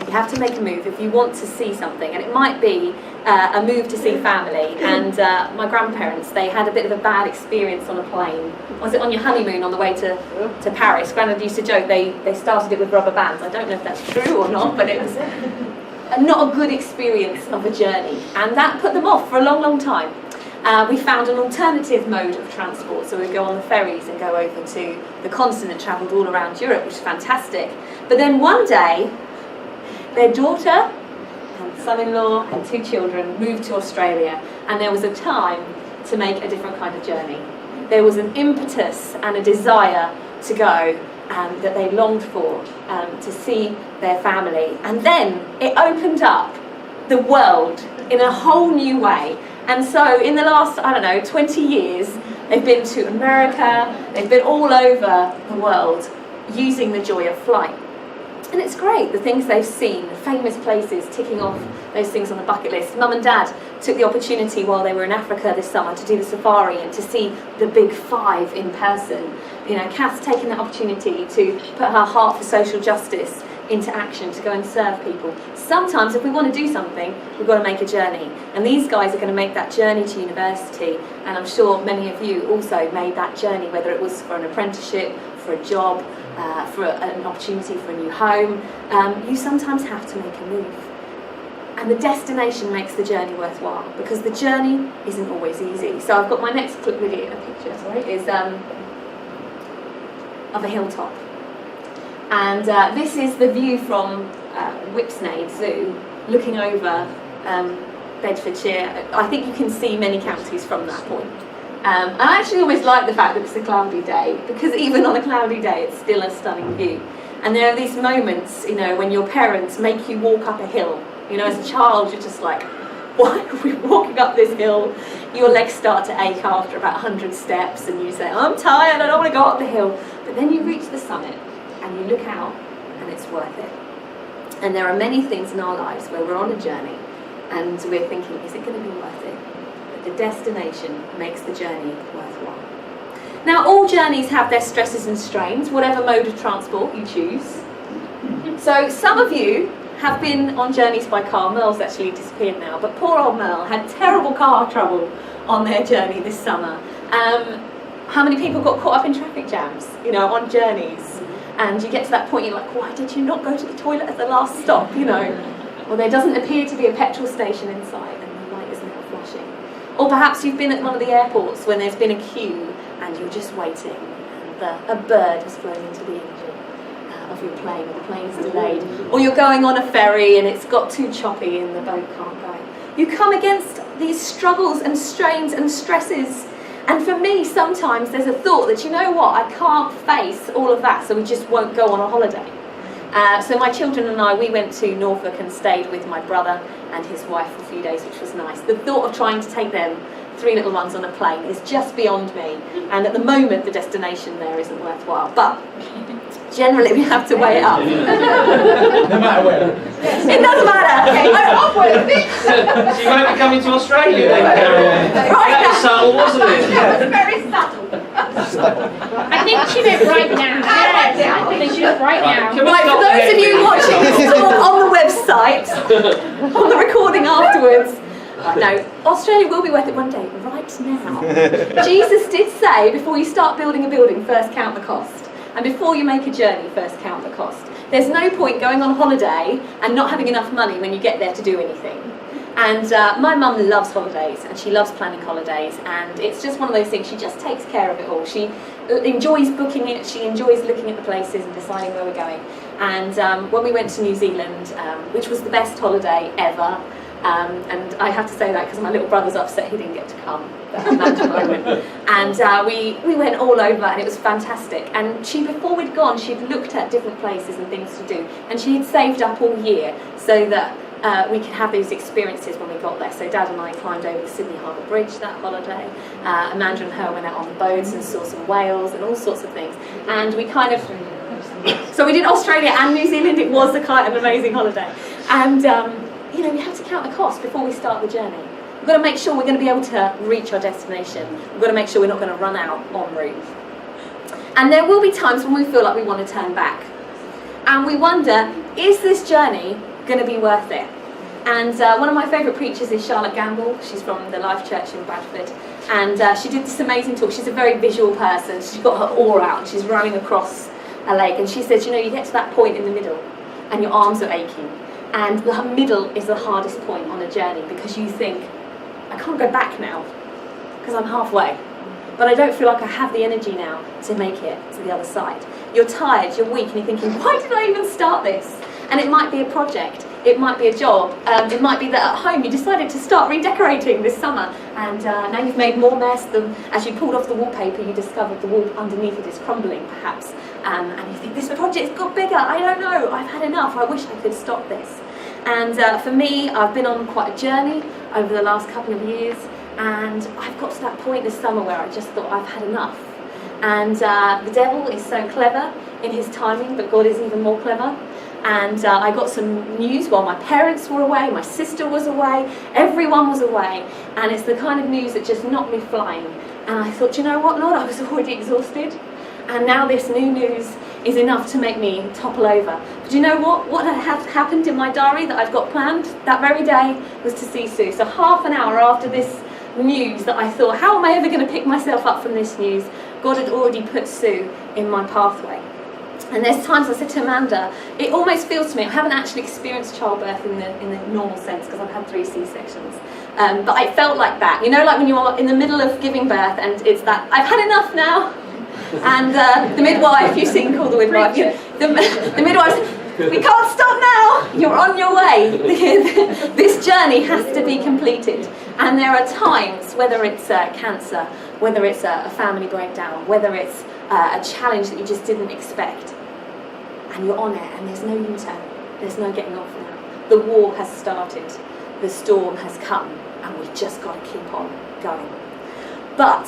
You have to make a move if you want to see something, and it might be a move to see family. And my grandparents, they had a bit of a bad experience on a plane. Was it on your honeymoon on the way to Paris? Grandad used to joke they started it with rubber bands. I don't know if that's true or not, but it was not a good experience of a journey, and that put them off for a long, long time. We found an alternative mode of transport, so we'd go on the ferries and go over to the continent, travelled all around Europe, which is fantastic. But then one day, their daughter and son-in-law and 2 children moved to Australia, and there was a time to make a different kind of journey. There was an impetus and a desire to go that they longed for, to see their family. And then it opened up the world in a whole new way. And so in the last, 20 years, they've been to America, they've been all over the world using the joy of flight. And it's great, the things they've seen, the famous places, ticking off those things on the bucket list. Mum and Dad took the opportunity while they were in Africa this summer to do the safari and to see the big 5 in person. Kath's taken that opportunity to put her heart for social justice into action, to go and serve people. Sometimes if we want to do something, we've got to make a journey. And these guys are going to make that journey to university, and I'm sure many of you also made that journey, whether it was for an apprenticeship, for a job, for an opportunity for a new home. You sometimes have to make a move. And the destination makes the journey worthwhile, because the journey isn't always easy. So I've got my next clip video, is of a hilltop. And this is the view from Whipsnade Zoo, looking over Bedfordshire. I think you can see many counties from that point. I actually always like the fact that it's a cloudy day, because even on a cloudy day it's still a stunning view. And there are these moments, when your parents make you walk up a hill. As a child you're just like, why are we walking up this hill? Your legs start to ache after about 100 steps, and you say, I'm tired, I don't want to go up the hill. But then you reach the summit, and you look out, and it's worth it. And there are many things in our lives where we're on a journey, and we're thinking, is it going to be worth it? But the destination makes the journey worthwhile. Now, all journeys have their stresses and strains, whatever mode of transport you choose. So some of you have been on journeys by car. Merle's actually disappeared now, but poor old Merle had terrible car trouble on their journey this summer. How many people got caught up in traffic jams, on journeys? And you get to that point, you're like, why did you not go to the toilet at the last stop, Well, there doesn't appear to be a petrol station inside, and the light isn't now flashing. Or perhaps you've been at one of the airports when there's been a queue, and you're just waiting, and a bird has flown into the engine of your plane, or the plane's delayed. Or you're going on a ferry, and it's got too choppy, and the boat can't go. You come against these struggles and strains and stresses. And for me, sometimes there's a thought that, I can't face all of that, so we just won't go on a holiday. So my children and I, we went to Norfolk and stayed with my brother and his wife for a few days, which was nice. The thought of trying to take them, 3 little ones, on a plane is just beyond me. And at the moment, the destination there isn't worthwhile. But generally, we have to weigh it up. No matter where. It doesn't matter. So you won't be coming to Australia then, Carol? That was subtle, wasn't it? That was very subtle. I think she meant right now. Yes, I think she meant right now. Right, for those of you watching this talk on the website, on the recording afterwards, no, Australia will be worth it one day, right now. Jesus did say, before you start building a building, first count the cost. And before you make a journey, first count the cost. There's no point going on holiday and not having enough money when you get there to do anything. And my mum loves holidays, and she loves planning holidays, and it's just one of those things, she just takes care of it all. She enjoys booking it, she enjoys looking at the places and deciding where we're going. And when we went to New Zealand, which was the best holiday ever, and I have to say that because my little brother's upset he didn't get to come that moment. And we went all over, and it was fantastic. And before we'd gone, she'd looked at different places and things to do, and she had saved up all year so that we could have these experiences when we got there. So Dad and I climbed over the Sydney Harbour Bridge that holiday. Amanda and her went out on the boats and saw some whales and all sorts of things. And we kind of... So we did Australia and New Zealand. It was a kind of amazing holiday. And, we have to count the cost before we start the journey. We've got to make sure we're going to be able to reach our destination. We've got to make sure we're not going to run out en route. And there will be times when we feel like we want to turn back. And we wonder, is this journey going to be worth it. And one of my favourite preachers is Charlotte Gamble. She's from the Life Church in Bradford. And she did this amazing talk. She's a very visual person. She's got her oar out. She's rowing across a lake. And she says, you know, you get to that point in the middle and your arms are aching. And the middle is the hardest point on a journey because you think, I can't go back now because I'm halfway. But I don't feel like I have the energy now to make it to the other side. You're tired, you're weak, and you're thinking, why did I even start this? And it might be a project, it might be a job, it might be that at home you decided to start redecorating this summer, and now you've made more mess than, as you pulled off the wallpaper, you discovered the wall underneath it is crumbling perhaps, and you think, this project's got bigger, I don't know, I've had enough, I wish I could stop this. And for me, I've been on quite a journey over the last couple of years, and I've got to that point this summer where I just thought I've had enough. And the devil is so clever in his timing, but God is even more clever. And I got some news while my parents were away, my sister was away, everyone was away. And it's the kind of news that just knocked me flying. And I thought, you know what, Lord, I was already exhausted. And now this new news is enough to make me topple over. But you know what? What had happened in my diary that I'd got planned that very day was to see Sue. So half an hour after this news that I thought, how am I ever going to pick myself up from this news? God had already put Sue in my pathway. And there's times I said to Amanda, it almost feels to me, I haven't actually experienced childbirth in the normal sense because I've had 3 C-sections. But I felt like that. You know, like when you're in the middle of giving birth and it's that, I've had enough now. And the midwife, you've seen Call the Midwife, the midwife said, we can't stop now, you're on your way. This journey has to be completed. And there are times, whether it's cancer, whether it's a family breakdown, whether it's a challenge that you just didn't expect, and you're on it and there's no U-turn, there's no getting off now. The war has started, the storm has come, and we've just got to keep on going. But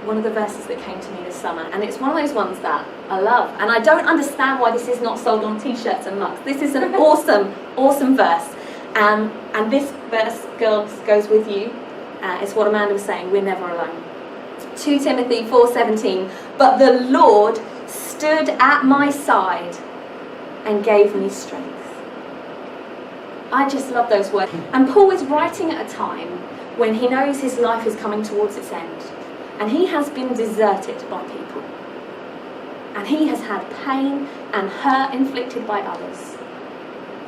one of the verses that came to me this summer, and it's one of those ones that I love, and I don't understand why this is not sold on t-shirts and mugs. This is an awesome verse, and this verse, girls, goes with you. It's what Amanda was saying, we're never alone. 2 Timothy 4:17, but the Lord stood at my side and gave me strength. I just love those words. And Paul is writing at a time when he knows his life is coming towards its end. And he has been deserted by people. And he has had pain and hurt inflicted by others.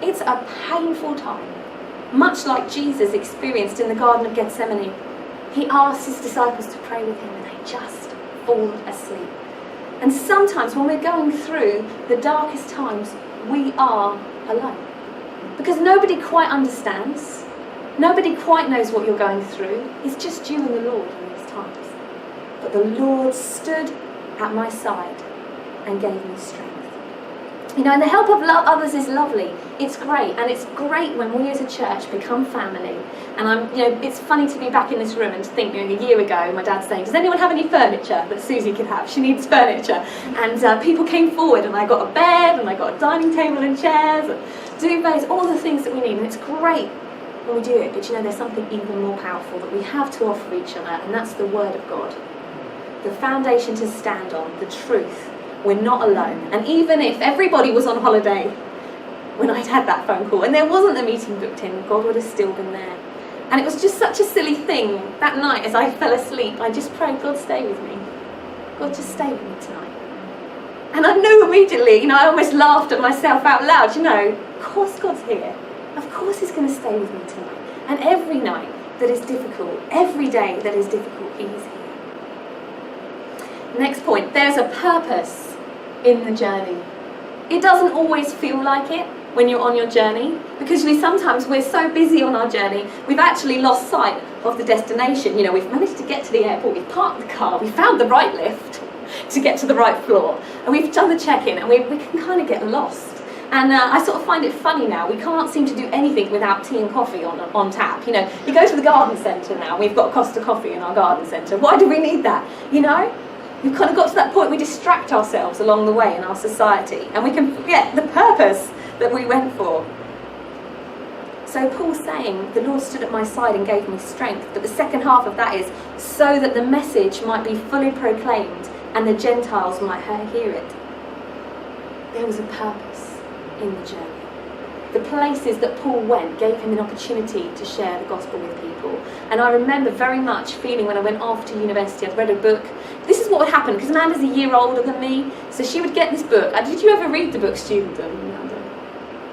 It's a painful time. Much like Jesus experienced in the Garden of Gethsemane. He asked his disciples to pray with him and they just fall asleep. And sometimes when we're going through the darkest times, we are alone. Because nobody quite understands. Nobody quite knows what you're going through. It's just you and the Lord in these times. But the Lord stood at my side and gave me strength. You know, and the help of others is lovely. It's great, and it's great when we as a church become family. And it's funny to be back in this room and to think, a year ago, my dad's saying, does anyone have any furniture that Suzie could have? She needs furniture. And people came forward, and I got a bed, and I got a dining table and chairs, and duvets, all the things that we need. And it's great when we do it, but there's something even more powerful that we have to offer each other, and that's the Word of God. The foundation to stand on, the truth. We're not alone. And even if everybody was on holiday when I'd had that phone call and there wasn't a meeting booked in, God would have still been there. And it was just such a silly thing. That night as I fell asleep, I just prayed, God, stay with me. God, just stay with me tonight. And I knew immediately, I almost laughed at myself out loud, of course God's here. Of course he's going to stay with me tonight. And every night that is difficult, every day that is difficult, he is here. Next point, there's a purpose in the journey. It doesn't always feel like it when you're on your journey, because sometimes we're so busy on our journey, we've actually lost sight of the destination. We've managed to get to the airport, we've parked the car, we found the right lift to get to the right floor, and we've done the check-in, and we can kind of get lost. And I sort of find it funny now, we can't seem to do anything without tea and coffee on tap. You go to the garden centre now, we've got Costa Coffee in our garden centre. Why do we need that? We've kind of got to that point, we distract ourselves along the way in our society, and we can forget the purpose that we went for. So Paul's saying, the Lord stood at my side and gave me strength, but the second half of that is, so that the message might be fully proclaimed and the Gentiles might hear it. There was a purpose in the journey. the places that Paul went gave him an opportunity to share the gospel with people. And I remember very much feeling when I went off to university, I'd read a book. This is what would happen, because Amanda's a year older than me, so she would get this book. Did you ever read the book, student?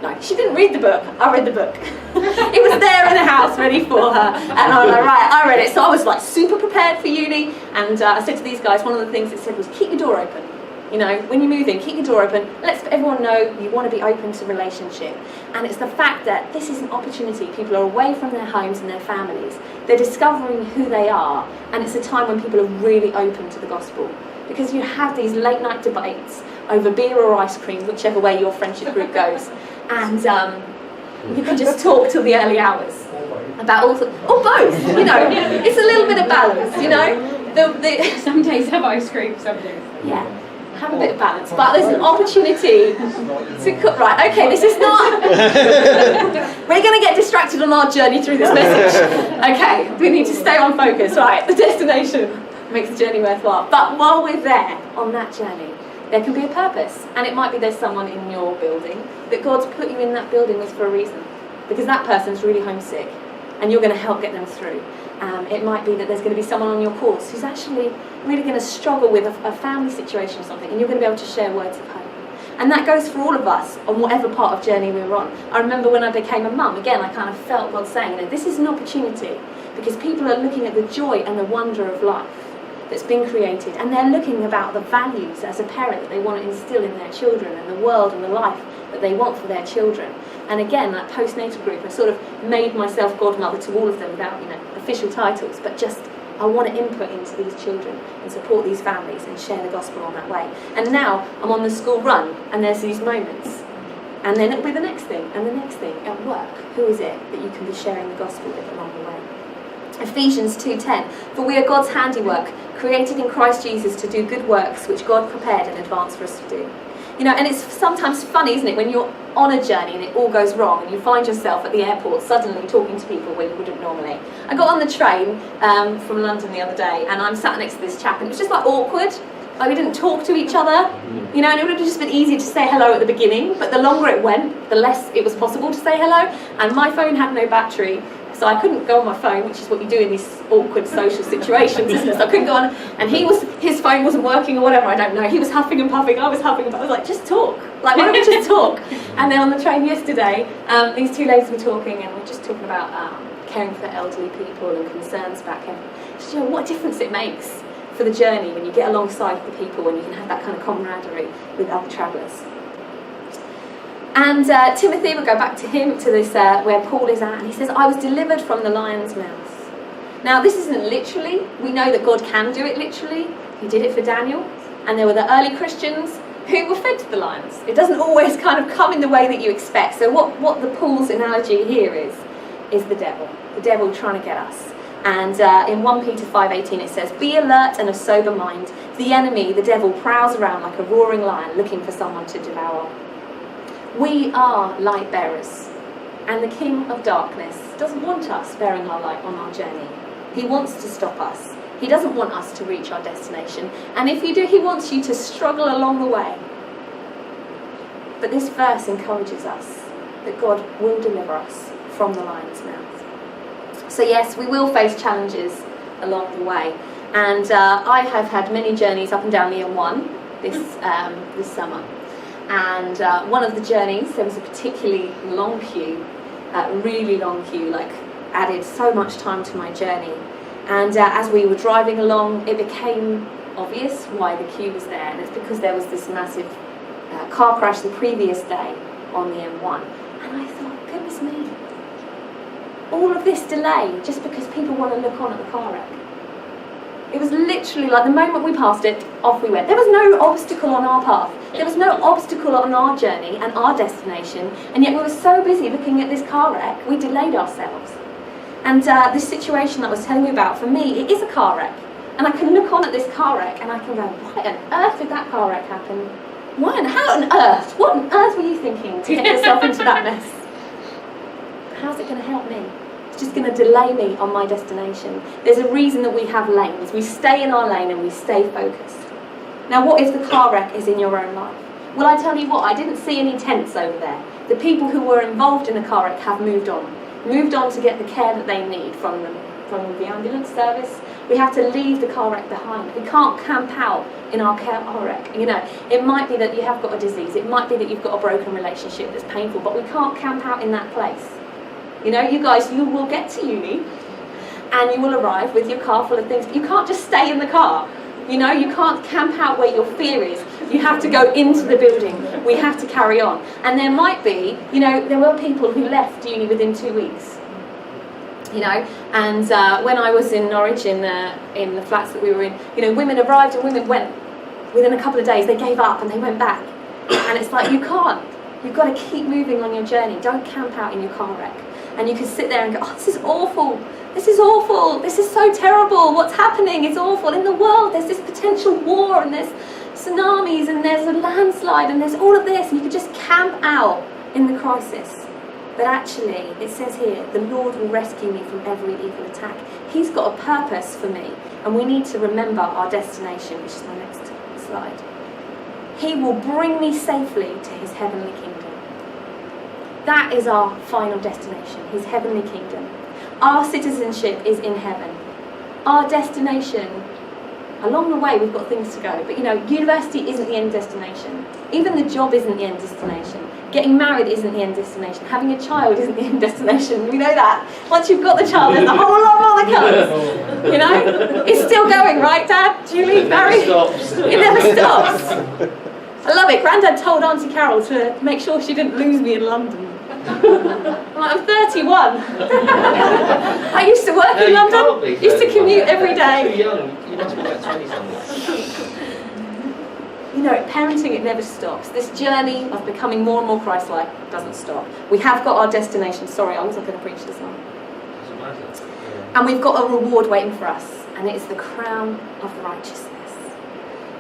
No, she didn't read the book. I read the book. It was there in the house ready for her, and I was like, right, I read it. So I was like super prepared for uni, and I said to these guys, one of the things it said was keep your door open. You know, when you move in, keep your door open. Let's everyone know you want to be open to relationship. And it's the fact that this is an opportunity. People are away from their homes and their families. They're discovering who they are, and it's a time when people are really open to the gospel. Because you have these late night debates over beer or ice cream, whichever way your friendship group goes. And you can just talk till the early hours about all or both. You know, it's a little bit of balance. You know, Some days have ice cream, some days. Yeah, have a bit of balance. But there's an opportunity to cook. Right? Okay, this is not. We're going to get distracted on our journey through this message. Okay, we need to stay on focus. Right, the destination makes the journey worthwhile. But while we're there on that journey, there can be a purpose, and it might be there's someone in your building that God's put you in that building with for a reason, because that person's really homesick, and you're going to help get them through. It might be that there's going to be someone on your course who's actually really going to struggle with a family situation or something, and you're going to be able to share words of hope. And that goes for all of us on whatever part of journey we were on. I remember when I became a mum, again, I kind of felt God saying, you know, this is an opportunity, because people are looking at the joy and the wonder of life that's been created, and they're looking about the values as a parent that they want to instill in their children, and the world and the life that they want for their children. And again, that postnatal group, I sort of made myself godmother to all of them without, you know, official titles, but just I want to input into these children and support these families and share the gospel on that way. And now I'm on the school run, and there's these moments, and then it'll be the next thing and the next thing at work. Who is it that you can be sharing the gospel with along the way? Ephesians 2:10, for we are God's handiwork, created in Christ Jesus to do good works which God prepared in advance for us to do. You know, and it's sometimes funny, isn't it, when you're on a journey and it all goes wrong and you find yourself at the airport suddenly talking to people where you wouldn't normally. I got on the train from London the other day, and I'm sat next to this chap, and it was just like awkward. Like we didn't talk to each other, you know, and it would have just been easier to say hello at the beginning, but the longer it went, the less it was possible to say hello, and my phone had no battery. So I couldn't go on my phone, which is what you do in these awkward social situations, isn't it? So I couldn't go on, and his phone wasn't working or whatever, I don't know. He was huffing and puffing, I was huffing and puffing. I was like, just talk. Like, why don't we just talk? And then on the train yesterday, these two ladies were talking, and we were just talking about caring for elderly people and concerns about caring. Just, you know, what a difference it makes for the journey when you get alongside the people, when you can have that kind of camaraderie with other travellers. And Timothy, we'll go back to him, to this where Paul is at, and he says, I was delivered from the lion's mouth. Now, this isn't literally. We know that God can do it literally. He did it for Daniel, and there were the early Christians who were fed to the lions. It doesn't always kind of come in the way that you expect. So what the Paul's analogy here is the devil trying to get us. And in 1 Peter 5:18 it says, be alert and of sober mind. The enemy, the devil, prowls around like a roaring lion looking for someone to devour. We are light bearers, and the King of Darkness doesn't want us bearing our light on our journey. He wants to stop us. He doesn't want us to reach our destination, and if you do, he wants you to struggle along the way. But this verse encourages us that God will deliver us from the lion's mouth. So yes, we will face challenges along the way, and I have had many journeys up and down the M1 this summer. And one of the journeys, there was a particularly long queue, really long queue, like added so much time to my journey. And as we were driving along, it became obvious why the queue was there. And it's because there was this massive car crash the previous day on the M1. And I thought, goodness me, all of this delay just because people want to look on at the car wreck. It was literally like the moment we passed it, off we went. There was no obstacle on our path. There was no obstacle on our journey and our destination, and yet we were so busy looking at this car wreck, we delayed ourselves. And this situation that I was telling you about, for me, it is a car wreck. And I can look on at this car wreck and I can go, why on earth did that car wreck happen? How on earth? What on earth were you thinking to get yourself into that mess? How's it going to help me? It's just going to delay me on my destination. There's a reason that we have lanes. We stay in our lane and we stay focused. Now, what if the car wreck is in your own life? Well, I tell you what, I didn't see any tents over there. The people who were involved in the car wreck have moved on to get the care that they need from the ambulance service. We have to leave the car wreck behind. We can't camp out in our car wreck. You know, it might be that you have got a disease. It might be that you've got a broken relationship that's painful, but we can't camp out in that place. You know, you guys, you will get to uni and you will arrive with your car full of things, but you can't just stay in the car. You know, you can't camp out where your fear is. You have to go into the building. We have to carry on. And there might be, you know, there were people who left uni within 2 weeks. You know, and when I was in Norwich in the flats that we were in, you know, women arrived and women went. Within a couple of days, they gave up and they went back. And it's like, you can't. You've got to keep moving on your journey. Don't camp out in your car wreck. And you can sit there and go, oh, this is awful. This is awful. This is so terrible. What's happening? It's awful. In the world, there's this potential war and there's tsunamis and there's a landslide and there's all of this. And you could just camp out in the crisis. But actually, it says here, the Lord will rescue me from every evil attack. He's got a purpose for me. And we need to remember our destination, which is my next slide. He will bring me safely to his heavenly kingdom. That is our final destination, his heavenly kingdom. Our citizenship is in heaven. Our destination, along the way we've got things to go, but you know, university isn't the end destination. Even the job isn't the end destination. Getting married isn't the end destination. Having a child isn't the end destination. We know that. Once you've got the child, there's a whole lot more that comes. You know? It's still going, right, Dad? Julie, Barry? It never stops. I love it. Grandad told Auntie Carol to make sure she didn't lose me in London. I'm 31. I used to work in London. Used to commute every day. Too young. You must be like 20-something. You know, parenting, it never stops. This journey of becoming more and more Christ-like doesn't stop. We have got our destination. Sorry, I wasn't going to preach this one. Doesn't matter. And we've got a reward waiting for us, and it is the crown of righteousness.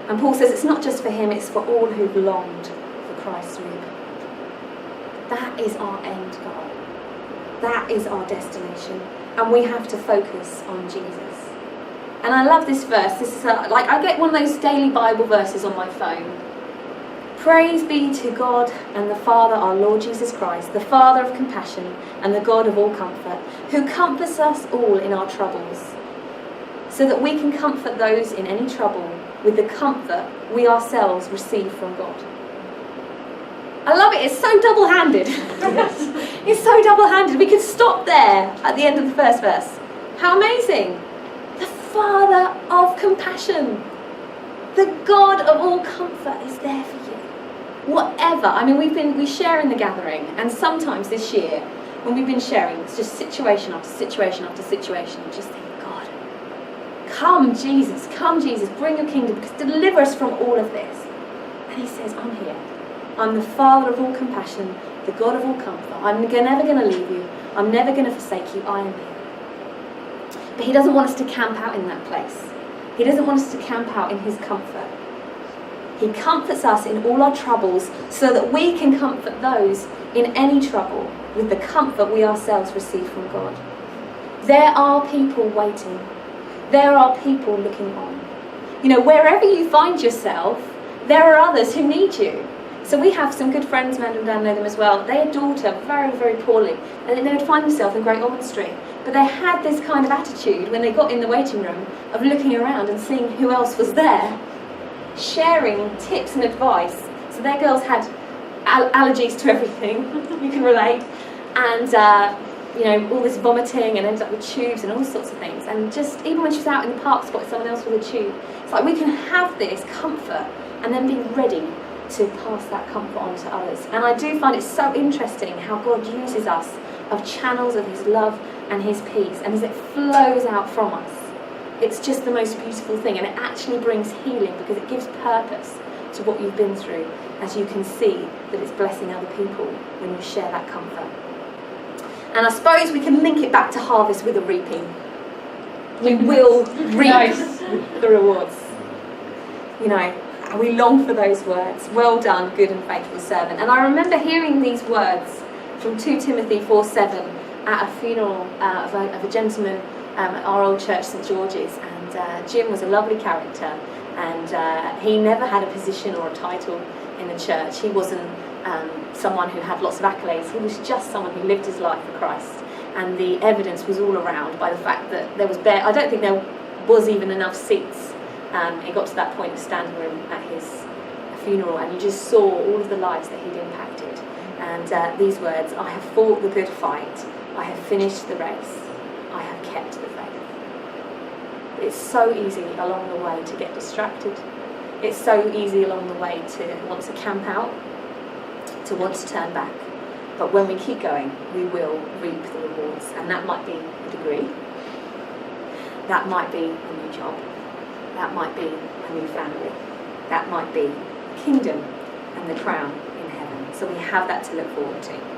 And Paul says it's not just for him, it's for all who've longed for Christ's reaping. That is our end goal. That is our destination. And we have to focus on Jesus. And I love this verse. This is like I get one of those daily Bible verses on my phone. Praise be to God and the Father, our Lord Jesus Christ, the Father of compassion and the God of all comfort, who comforts us all in our troubles, so that we can comfort those in any trouble with the comfort we ourselves receive from God. I love it. It's so double-handed. It's so double-handed. We could stop there at the end of the first verse. How amazing. The Father of compassion, the God of all comfort is there for you. Whatever. I mean, we share in the gathering, and sometimes this year, when we've been sharing, it's just situation after situation after situation. You just think, God, come Jesus, bring your kingdom, because deliver us from all of this. And he says, I'm here. I'm the Father of all compassion, the God of all comfort. I'm never going to leave you. I'm never going to forsake you. I am here. But he doesn't want us to camp out in that place. He doesn't want us to camp out in his comfort. He comforts us in all our troubles so that we can comfort those in any trouble with the comfort we ourselves receive from God. There are people waiting. There are people looking on. You know, wherever you find yourself, there are others who need you. So we have some good friends, Amanda and Dan know them as well. They had a daughter very, very poorly, and they would find themselves in Great Ormond Street. But they had this kind of attitude when they got in the waiting room of looking around and seeing who else was there, sharing tips and advice. So their girls had allergies to everything, you can relate, and you know, all this vomiting, and ended up with tubes and all sorts of things. And just even when she was out in the park spotting someone else with a tube, it's like we can have this comfort and then be ready to pass that comfort on to others. And I do find it so interesting how God uses us of channels of his love and his peace, and as it flows out from us, it's just the most beautiful thing, and it actually brings healing because it gives purpose to what you've been through, as you can see that it's blessing other people when you share that comfort. And I suppose we can link it back to harvest with a reaping. We will reap the rewards. You know, we long for those words. Well done, good and faithful servant. And I remember hearing these words from 2 Timothy 4:7 at a funeral of a gentleman at our old church, St George's. And Jim was a lovely character. And he never had a position or a title. in the church. He wasn't someone who had lots of accolades. He was just someone who lived his life for Christ. And the evidence was all around by the fact that there was I don't think there was even enough seats. It got to that point of standing room at his funeral, and you just saw all of the lives that he'd impacted. And these words, I have fought the good fight, I have finished the race, I have kept the faith. It's so easy along the way to get distracted. It's so easy along the way to want to camp out, to want to turn back. But when we keep going, we will reap the rewards. And that might be a degree. That might be a new job. That might be a new family. That might be kingdom and the crown in heaven. So we have that to look forward to.